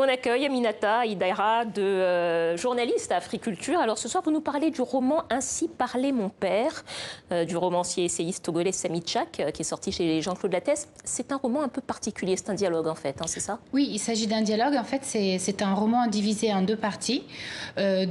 on accueille Aminata Idaïra, journaliste à Africulture. Alors ce soir, vous nous parlez du roman « Ainsi parlait mon père », du romancier essayiste togolais Samy Tchak, qui est sorti chez Jean-Claude Lattès. C'est un roman un peu particulier, c'est un dialogue en fait, hein, c'est ça? Oui, il s'agit d'un dialogue. En fait, c'est un roman divisé en deux parties. Dans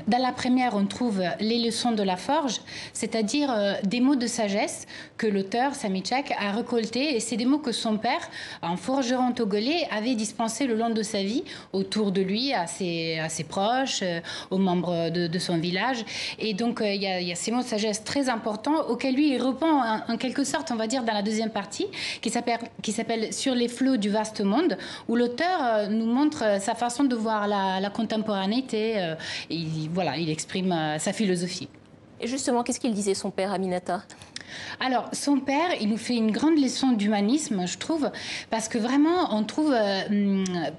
la première, on trouve les leçons de la forge, c'est-à-dire des mots de sagesse que l'auteur, Samy Tchak, a récoltés. Et c'est des mots que son père, un forgeron togolais, avait dispensés le long de sa vie, autour de lui, à ses proches, aux membres de son village. Et donc, il y a ces mots de sagesse très importants auxquels lui, il répond en quelque sorte, on va dire, dans la deuxième partie, qui s'appelle « Sur les flots du vaste monde », où l'auteur nous montre sa façon de voir la contemporanéité. Il exprime sa philosophie. Et justement, qu'est-ce qu'il disait son père, Aminata? Alors, son père, il nous fait une grande leçon d'humanisme, je trouve, parce que vraiment, on trouve,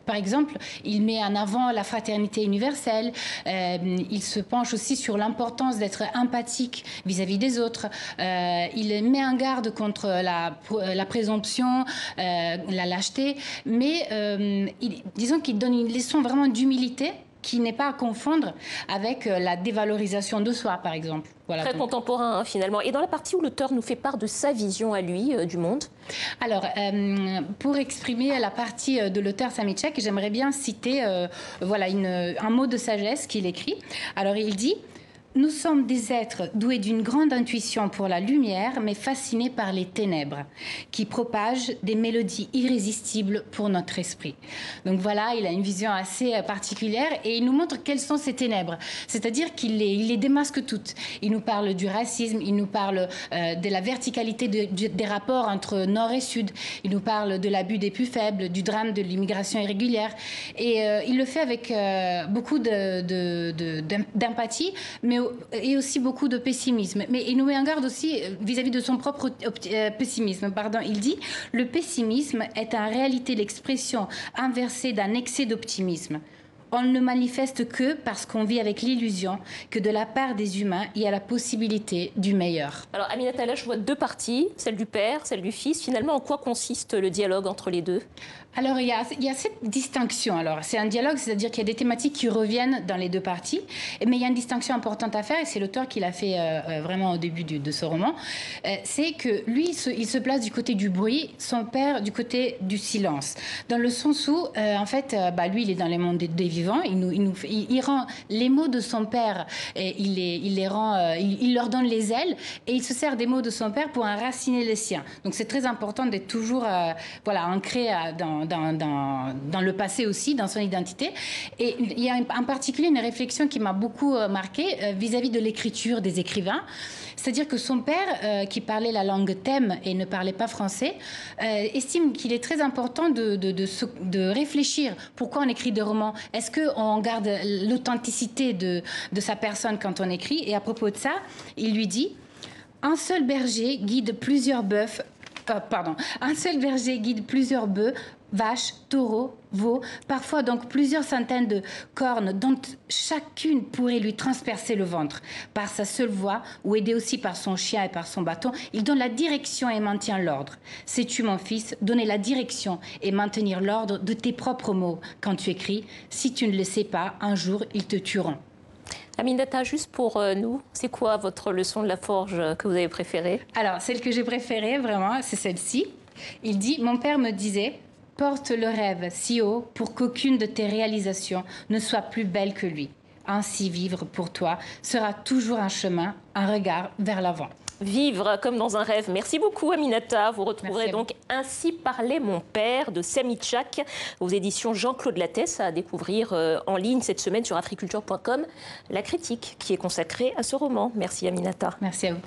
par exemple, il met en avant la fraternité universelle, il se penche aussi sur l'importance d'être empathique vis-à-vis des autres, il met en garde contre la présomption, la lâcheté, mais disons qu'il donne une leçon vraiment d'humilité, qui n'est pas à confondre avec la dévalorisation de soi, par exemple. Voilà, très contemporain, hein, finalement. Et dans la partie où l'auteur nous fait part de sa vision à lui du monde? Alors, pour exprimer la partie de l'auteur Samy Tchak, j'aimerais bien citer un mot de sagesse qu'il écrit. Alors, il dit: nous sommes des êtres doués d'une grande intuition pour la lumière, mais fascinés par les ténèbres, qui propagent des mélodies irrésistibles pour notre esprit. Donc voilà, il a une vision assez particulière et il nous montre quelles sont ces ténèbres. C'est-à-dire qu'il les démasque toutes. Il nous parle du racisme, il nous parle de la verticalité des rapports entre nord et sud, il nous parle de l'abus des plus faibles, du drame de l'immigration irrégulière. Et il le fait avec beaucoup d'empathie, et aussi beaucoup de pessimisme. Mais il nous met en garde aussi vis-à-vis de son propre pessimisme. Il dit: le pessimisme est en réalité l'expression inversée d'un excès d'optimisme. On ne manifeste que parce qu'on vit avec l'illusion que de la part des humains, il y a la possibilité du meilleur. Alors, Aminata, là, je vois deux parties, celle du père, celle du fils. Finalement, en quoi consiste le dialogue entre les deux? Alors, il y a cette distinction. Alors, c'est un dialogue, c'est-à-dire qu'il y a des thématiques qui reviennent dans les deux parties. Mais il y a une distinction importante à faire, et c'est l'auteur qui l'a fait vraiment au début de ce roman. C'est que lui, il se place du côté du bruit, son père du côté du silence. Dans le sens où, en fait, lui, il est dans les mondes des vivants. Il rend les mots de son père, il leur donne les ailes, et il se sert des mots de son père pour enraciner les siens. Donc, c'est très important d'être toujours ancré dans le passé aussi, dans son identité. Et il y a en particulier une réflexion qui m'a beaucoup marquée vis-à-de l'écriture des écrivains. C'est-à-dire que son père, qui parlait la langue thème et ne parlait pas français, estime qu'il est très important de réfléchir pourquoi on écrit des romans. Est-ce qu'on garde l'authenticité de sa personne quand on écrit? Et à propos de ça, il lui dit: un seul berger guide plusieurs bœufs. Un seul berger guide plusieurs bœufs, vaches, taureaux, veaux, parfois donc plusieurs centaines de cornes dont chacune pourrait lui transpercer le ventre. Par sa seule voix, ou aidé aussi par son chien et par son bâton, il donne la direction et maintient l'ordre. Sais-tu, mon fils, donner la direction et maintenir l'ordre de tes propres mots quand tu écris? Si tu ne le sais pas, un jour, ils te tueront. Aminata, juste pour nous, c'est quoi votre leçon de la forge que vous avez préférée? Alors, celle que j'ai préférée, vraiment, c'est celle-ci. Il dit: mon père me disait: porte le rêve si haut pour qu'aucune de tes réalisations ne soit plus belle que lui. Ainsi, vivre pour toi sera toujours un chemin, un regard vers l'avant. Vivre comme dans un rêve. Merci beaucoup, Aminata. Vous retrouverez donc Ainsi parlait mon père de Samy Tchak aux éditions Jean-Claude Lattès, à découvrir en ligne cette semaine sur africulture.com. La critique qui est consacrée à ce roman. Merci, Aminata. Merci à vous.